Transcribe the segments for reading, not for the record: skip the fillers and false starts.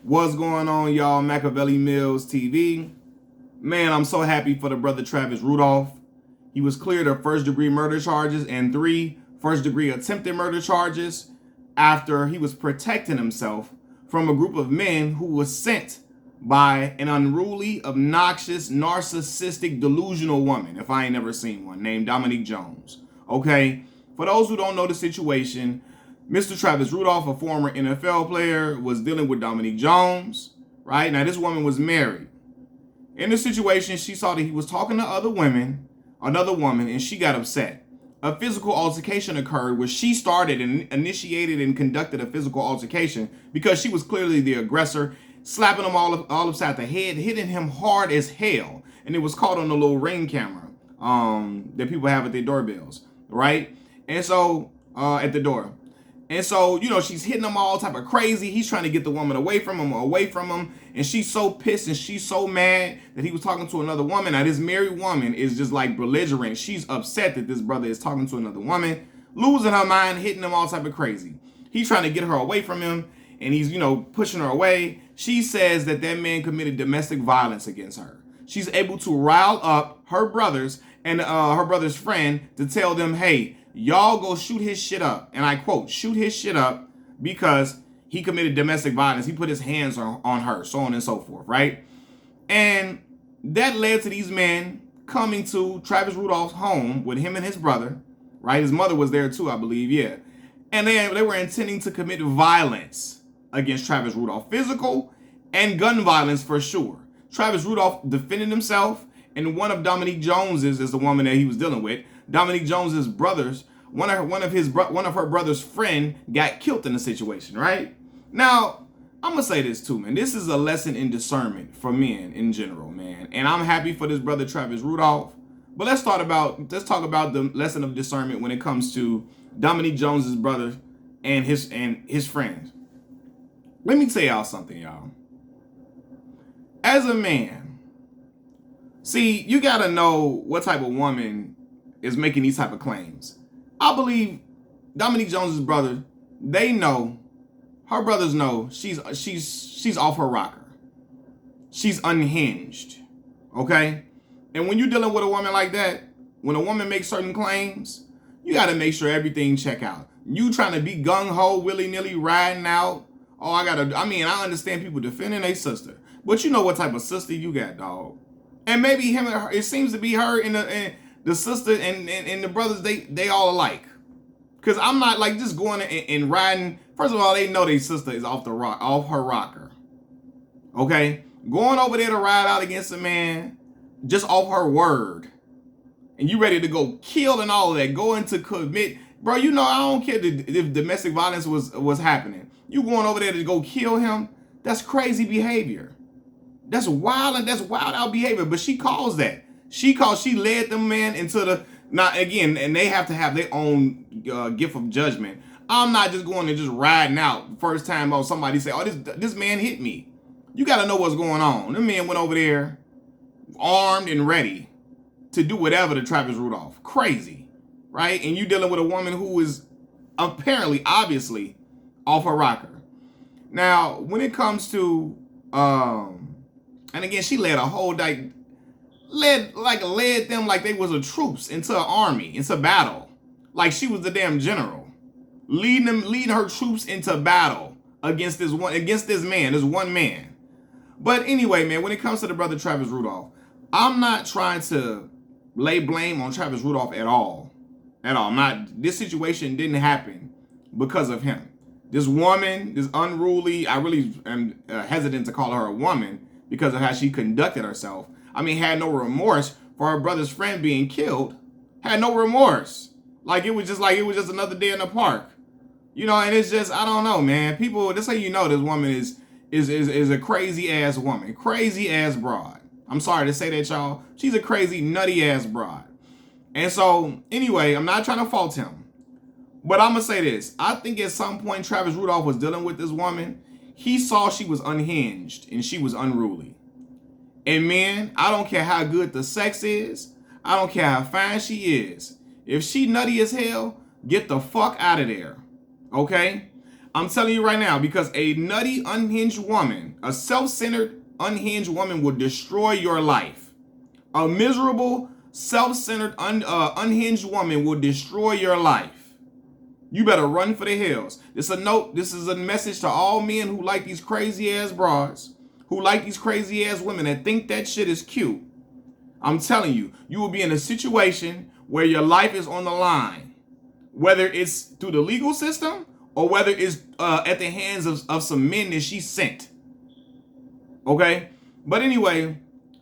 What's going on, y'all? Machiavelli Mills TV. Man, I'm so happy for the brother Travis Rudolph. He was cleared of first-degree murder charges and 3 first-degree attempted murder charges after he was protecting himself from a group of men who was sent by an unruly, obnoxious, narcissistic, delusional woman, if I ain't never seen one, named Dominique Jones. Okay? For those who don't know the situation, Mr. Travis Rudolph, a former NFL player, was dealing with Dominique Jones, right? Now, this woman was married. In the situation, she saw that he was talking to another woman, and she got upset. A physical altercation occurred where she started and initiated and conducted a physical altercation because she was clearly the aggressor, slapping him all upside the head, hitting him hard as hell. And it was caught on the little Ring camera that people have at their doorbells, right? And so, at the door. And so, she's hitting him all type of crazy. He's trying to get the woman away from him. And she's so pissed and she's so mad that he was talking to another woman. Now, this married woman is just like belligerent. She's upset that this brother is talking to another woman, losing her mind, hitting him all type of crazy. He's trying to get her away from him, and he's, pushing her away. She says that man committed domestic violence against her. She's able to rile up her brothers and her brother's friend to tell them, hey, y'all go shoot his shit up. And I quote, shoot his shit up because he committed domestic violence. He put his hands on her, so on and so forth, right? And that led to these men coming to Travis Rudolph's home with him and his brother, right? His mother was there too, I believe, yeah. And they were intending to commit violence against Travis Rudolph, physical and gun violence for sure. Travis Rudolph defended himself, and one of Dominique Jones's is the woman that he was dealing with. Dominique Jones's brothers, one of her brother's friend got killed in the situation, right? Now, I'm gonna say this too, man. This is a lesson in discernment for men in general, man. And I'm happy for this brother Travis Rudolph. But let's talk about the lesson of discernment when it comes to Dominique Jones's brother and his friends. Let me tell y'all something, y'all. As a man, see, you gotta know what type of woman is making these type of claims. I believe Dominique Jones's brother, her brothers know she's off her rocker. She's unhinged. Okay? And when you're dealing with a woman like that, when a woman makes certain claims, you gotta make sure everything check out. You trying to be gung-ho, willy-nilly, riding out. I understand people defending their sister, but you know what type of sister you got, dog. And maybe him and her, it seems to be her and the sister and the brothers, they all alike. Cause I'm not like just going and riding. First of all, they know their sister is off her rocker. Okay? Going over there to ride out against a man just off her word. And you ready to go kill and all of that. Going to commit. Bro, I don't care if domestic violence was happening. You going over there to go kill him? That's crazy behavior. That's wild out behavior. But she calls that. She led them man into the, now again, and they have to have their own gift of judgment. I'm not just going and just riding out first time somebody say, this man hit me. You got to know what's going on. Them men went over there armed and ready to do whatever to Travis Rudolph. Crazy, right? And you dealing with a woman who is obviously off her rocker. Now, when it comes to, and again, she led a whole led them like they was a troops into an army, into battle. Like she was the damn general. Leading her troops into battle against this one man. But anyway, man, when it comes to the brother Travis Rudolph, I'm not trying to lay blame on Travis Rudolph at all. This situation didn't happen because of him. This woman, this unruly, I really am hesitant to call her a woman because of how she conducted herself. Had no remorse for her brother's friend being killed. Had no remorse. Like it was just another day in the park. And it's just, I don't know, man. People, that's how this woman is a crazy ass woman. Crazy ass broad. I'm sorry to say that, y'all. She's a crazy, nutty ass broad. And so, anyway, I'm not trying to fault him. But I'm going to say this. I think at some point Travis Rudolph was dealing with this woman. He saw she was unhinged and she was unruly. And men, I don't care how good the sex is. I don't care how fine she is. If she nutty as hell, get the fuck out of there. Okay? I'm telling you right now, because a nutty, unhinged woman, a self-centered, unhinged woman will destroy your life. A miserable, self-centered, unhinged woman will destroy your life. You better run for the hills. This is a message to all men who like these crazy ass broads, who like these crazy ass women that think that shit is cute. I'm telling you, you will be in a situation where your life is on the line, whether it's through the legal system or whether it's at the hands of some men that she sent. Okay? But anyway,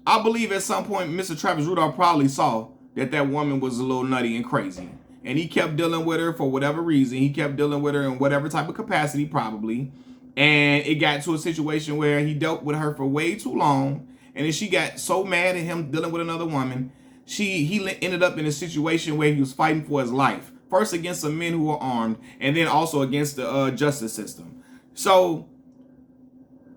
I believe at some point Mr. Travis Rudolph probably saw that woman was a little nutty and crazy. And he kept dealing with her for whatever reason. He kept dealing with her in whatever type of capacity probably. And it got to a situation where he dealt with her for way too long. And then she got so mad at him dealing with another woman. He ended up in a situation where he was fighting for his life. First against some men who were armed, and then also against the justice system. So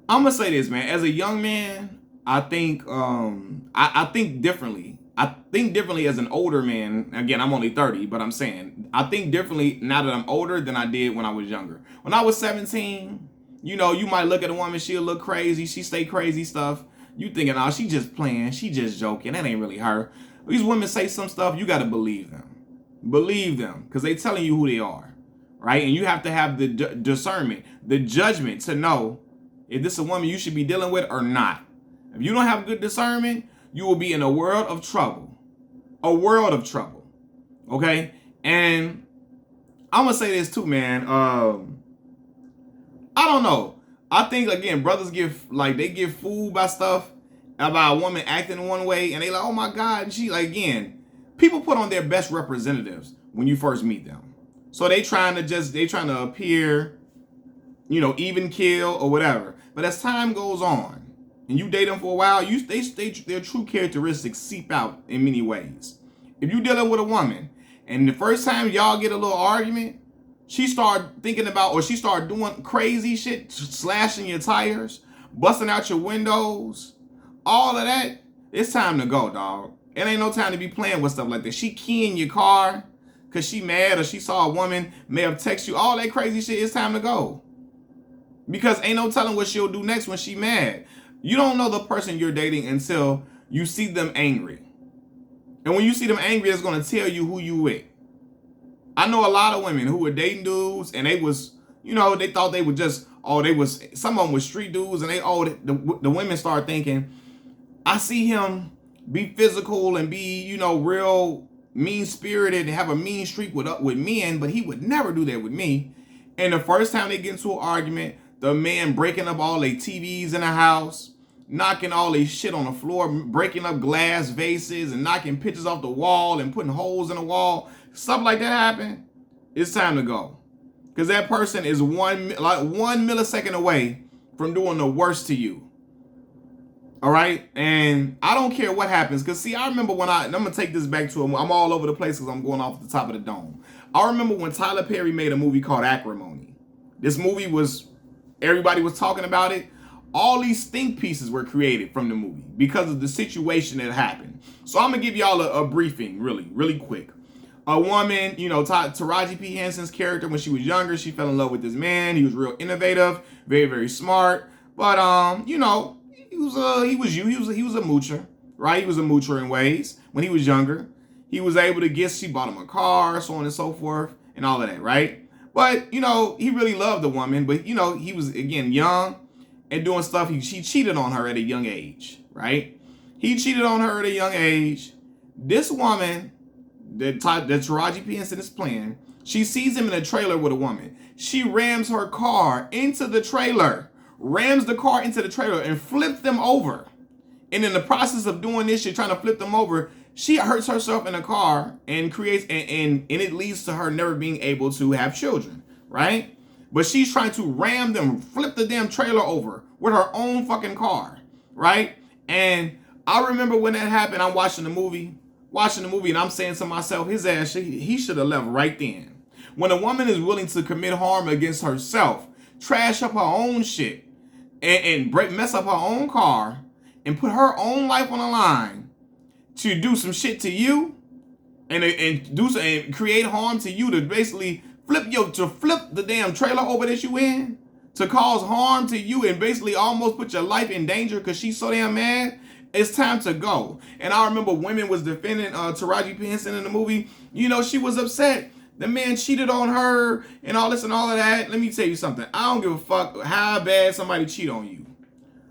I'm gonna say this, man. As a young man, I think I think differently. I think differently as an older man. Again, I'm only 30, but I'm saying I think differently now that I'm older than I did when I was younger. When I was 17, you know, you might look at a woman, she'll look crazy, she say crazy stuff. You thinking, oh, she just playing, she just joking. That ain't really her. These women say some stuff, you gotta believe them. Believe them, because they telling you who they are, right? And you have to have the discernment, the judgment to know if this is a woman you should be dealing with or not. If you don't have good discernment, you will be in a world of trouble. A world of trouble. Okay? And I'm going to say this too, man. I don't know. I think, again, brothers get fooled by stuff about a woman acting one way. And they like, oh my God. She like, again, people put on their best representatives when you first meet them. So they trying to appear, you know, even kill or whatever. But as time goes on and you date them for a while, their true characteristics seep out in many ways. If you dealing with a woman and the first time y'all get a little argument, she start thinking about, or she start doing crazy shit, slashing your tires, busting out your windows, all of that, it's time to go, dog. It ain't no time to be playing with stuff like that. She keying your car because she mad, or she saw a woman, may have texted you, all that crazy shit, it's time to go. Because ain't no telling what she'll do next when she mad. You don't know the person you're dating until you see them angry. And when you see them angry, it's going to tell you who you with. I know a lot of women who were dating dudes and they was, you know, they thought they were just, some of them were street dudes, and the women start thinking, I see him be physical and be, you know, real mean-spirited and have a mean streak with men, but he would never do that with me. And the first time they get into an argument, the man breaking up all their TVs in the house, knocking all their shit on the floor, breaking up glass vases and knocking pictures off the wall and putting holes in the wall, stuff like that happen, it's time to go. Because that person is one millisecond away from doing the worst to you. All right? And I don't care what happens. Because, see, I remember when I'm going to take this back to him. I'm all over the place because I'm going off the top of the dome. I remember when Tyler Perry made a movie called Acrimony. This movie everybody was talking about it. All these think pieces were created from the movie because of the situation that happened. So I'm going to give y'all a briefing really quick. A woman, you know, Taraji P. Henson's character, when she was younger, she fell in love with this man. He was real innovative, very, very smart. But, you know, he was a moocher, right? He was a moocher in ways when he was younger. He was able to she bought him a car, so on and so forth, and all of that, right? But, you know, he really loved the woman, but, you know, he was, again, young and doing stuff. She cheated on her at a young age, right? He cheated on her at a young age. This woman that Taraji P. Henson is playing, she sees him in a trailer with a woman. She rams her car into the trailer, and flips them over. And in the process of doing this, she's trying to flip them over, she hurts herself in the car and it leads to her never being able to have children, right? But she's trying to ram them, flip the damn trailer over with her own fucking car, right? And I remember when that happened, I'm watching the movie, and I'm saying to myself, his ass, he should have left right then. When a woman is willing to commit harm against herself, trash up her own shit, and mess up her own car, and put her own life on the line to do some shit to you, and create harm to you to basically flip the damn trailer over that you in, to cause harm to you and basically almost put your life in danger because she's so damn mad, it's time to go. And I remember women was defending Taraji P. Henson in the movie. You know, she was upset. The man cheated on her and all this and all of that. Let me tell you something. I don't give a fuck how bad somebody cheat on you.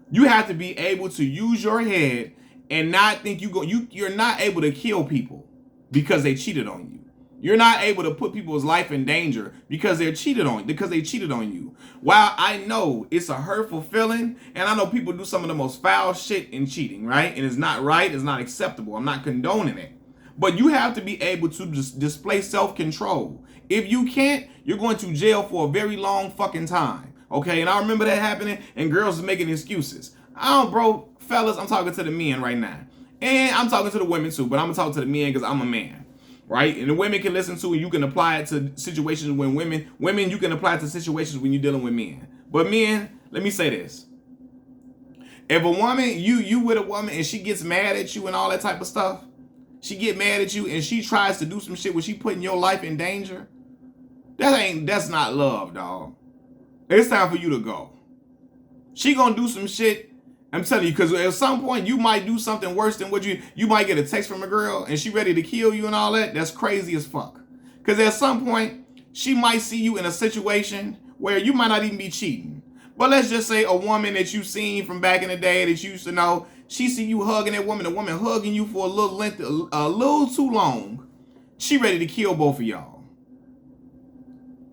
You have to be able to use your head and not think you're not able to kill people because they cheated on you. You're not able to put people's life in danger because they cheated on you. While I know it's a hurtful feeling, and I know people do some of the most foul shit in cheating, right? And it's not right, it's not acceptable. I'm not condoning it. But you have to be able to display self-control. If you can't, you're going to jail for a very long fucking time. Okay, and I remember that happening, and girls was making excuses. Bro, fellas, I'm talking to the men right now. And I'm talking to the women too, but I'm gonna talk to the men because I'm a man. Right? And the women can listen to it. You can apply it to situations when women, you can apply it to situations when you're dealing with men. But men, let me say this. If a woman, you with a woman and she gets mad at you and all that type of stuff, she get mad at you and she tries to do some shit where she putting your life in danger, that's not love, dog. It's time for you to go. She gonna do some shit. I'm telling you, because at some point you might do something worse than what you might get a text from a girl and she ready to kill you and all that. That's crazy as fuck. Because at some point she might see you in a situation where you might not even be cheating. But let's just say a woman that you seen from back in the day that you used to know, she see you hugging that woman, the woman hugging you for a little too long. She ready to kill both of y'all.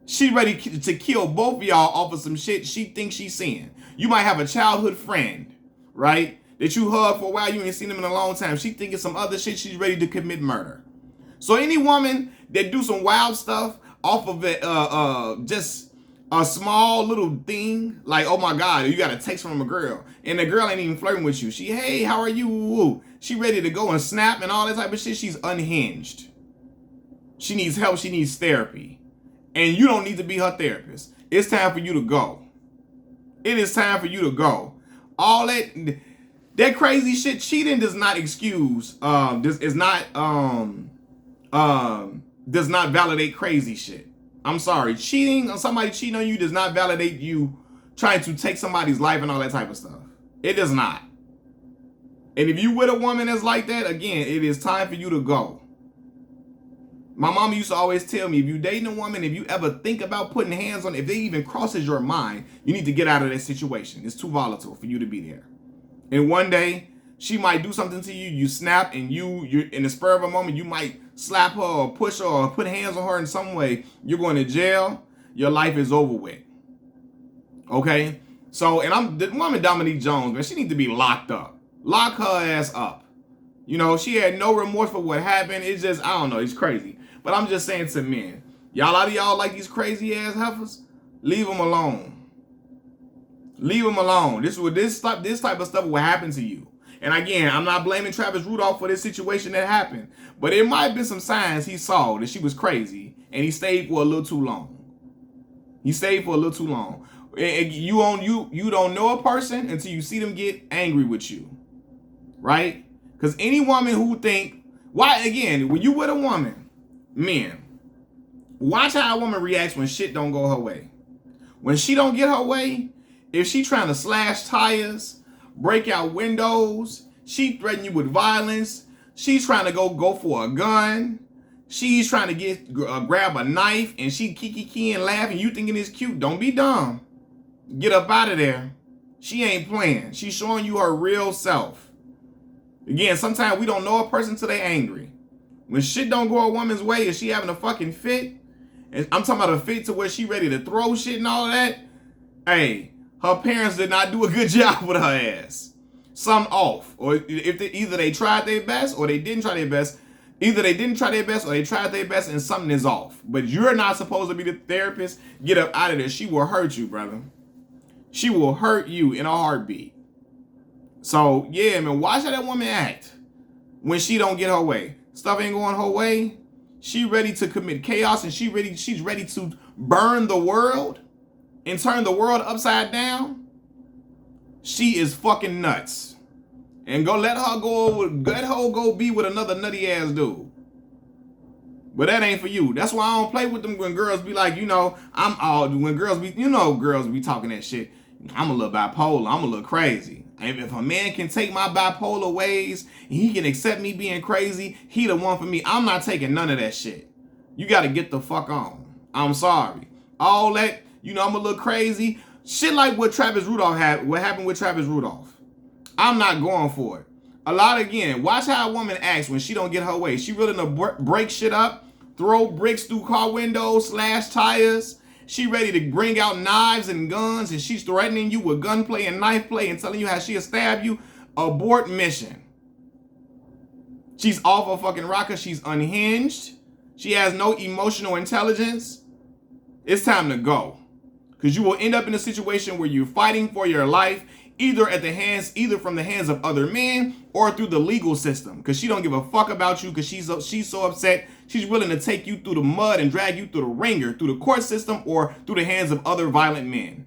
She ready to kill both of y'all off of some shit she thinks she's seeing. You might have a childhood friend, right, that you hug for a while, you ain't seen them in a long time. She thinking some other shit, she's ready to commit murder. So any woman that do some wild stuff off of it, just a small little thing, like, oh my God, you got a text from a girl, and the girl ain't even flirting with you. She, hey, how are you? Woo. She ready to go and snap and all that type of shit. She's unhinged. She needs help. She needs therapy. And you don't need to be her therapist. It's time for you to go. It is time for you to go. All that crazy shit, cheating does not excuse, does not validate crazy shit. I'm sorry. Cheating on somebody cheating on you does not validate you trying to take somebody's life and all that type of stuff. It does not. And if you with a woman that's like that, again, it is time for you to go. My mama used to always tell me, if you dating a woman, if you ever think about putting hands on, if they even crosses your mind, you need to get out of that situation. It's too volatile for you to be there. And one day, she might do something to you, you snap, and you're in the spur of a moment, you might slap her or push her or put hands on her in some way. You're going to jail. Your life is over with. Okay? So, and the woman Dominique Jones, man, she needs to be locked up. Lock her ass up. You know, she had no remorse for what happened. It's just, I don't know, it's crazy. But I'm just saying to men, y'all, a lot of y'all like these crazy ass heifers, leave them alone. Leave them alone. This type of stuff will happen to you. And again, I'm not blaming Travis Rudolph for this situation that happened, but it might have been some signs he saw that she was crazy, and he stayed for a little too long. He stayed for a little too long. You don't know a person until you see them get angry with you, right? Because any woman who when you with a woman, men, watch how a woman reacts when shit don't go her way. When she don't get her way, if she trying to slash tires, break out windows, she threaten you with violence, she's trying to go for a gun, she's trying to grab a knife, and she kiki and laugh, and you thinking it's cute, don't be dumb. Get up out of there. She ain't playing. She's showing you her real self. Again, sometimes we don't know a person till they angry. When shit don't go a woman's way, is she having a fucking fit? And I'm talking about a fit to where she ready to throw shit and all that. Hey, her parents did not do a good job with her ass. Something off. Or if either they tried their best or they didn't try their best. Either they didn't try their best or they tried their best and something is off. But you're not supposed to be the therapist. Get up out of there. She will hurt you, brother. She will hurt you in a heartbeat. So, yeah, man, watch how that woman act when she don't get her way. Stuff ain't going her way. She ready to commit chaos and she's ready to burn the world and turn the world upside down. She is fucking nuts. And let her go be with another nutty ass dude. But that ain't for you. That's why I don't play with them when girls be like, when girls be, girls be talking that shit. I'm a little bipolar. I'm a little crazy. If a man can take my bipolar ways and he can accept me being crazy, he the one for me. I'm not taking none of that shit. You got to get the fuck on. I'm sorry. All that, I'm a little crazy. Shit like what happened with Travis Rudolph. I'm not going for it. Watch how a woman acts when she don't get her way. She willing to break shit up, throw bricks through car windows, slash tires. She ready to bring out knives and guns, and she's threatening you with gunplay and knife play and telling you how she'll stab you. Abort mission. She's off her fucking rocker. She's unhinged. She has no emotional intelligence. It's time to go. Because you will end up in a situation where you're fighting for your life, either from the hands of other men or through the legal system. Because she don't give a fuck about you because she's so upset. She's willing to take you through the mud and drag you through the ringer, through the court system or through the hands of other violent men.